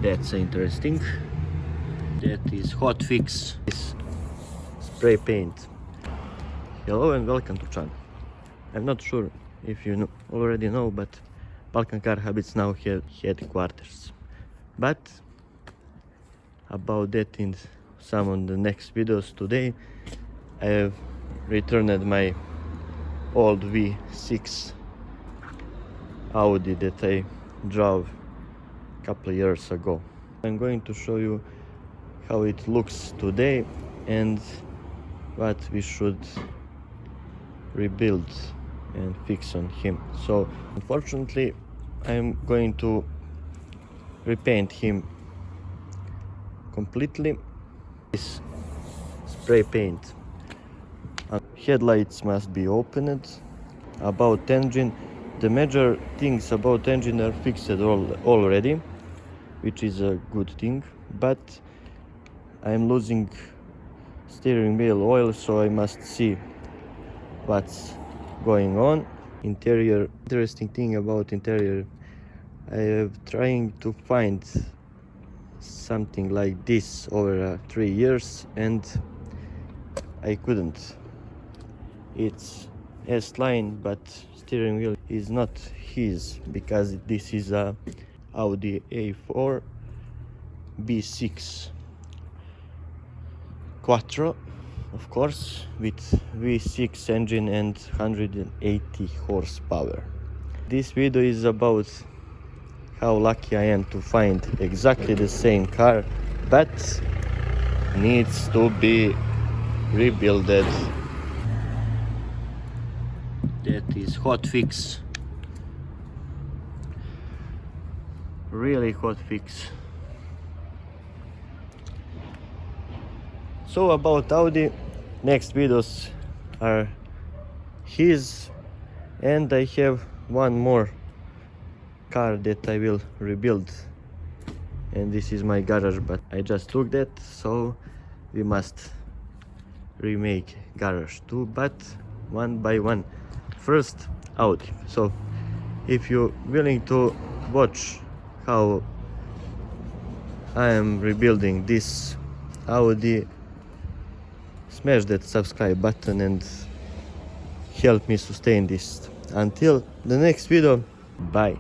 That's interesting. That is hot fix. Is spray paint. Hello and welcome to channel. I'm not sure if you already know, but Balkan Car Habits now have headquarters. But about that in some of the next videos. Today I have returned my old V6 Audi that I drove a couple of years ago. I'm going to show you how it looks today and what we should rebuild and fix on him. So unfortunately I'm going to repaint him completely. This spray paint. Headlights must be opened. About engine, the major things about engine are fixed already, which is a good thing, but I'm losing steering wheel oil, so I must see what's going on. Interior, interesting thing about interior, I am trying to find something like this over 3 years and I couldn't. It's S-line, but steering wheel is not his, because this is a Audi A4 B6 Quattro, of course, with V6 engine and 180 horsepower. This video is about how lucky I am to find exactly the same car, but needs to be rebuilded. That is hot fix. Really hot fix. So about Audi, next videos are his, and I have one more car that I will rebuild, and this is my garage, but I just took that, so we must remake garage too, but one by one. First Audi. So if you're willing to watch how I am rebuilding this Audi, smash that subscribe button and help me sustain this. Until the next video, bye.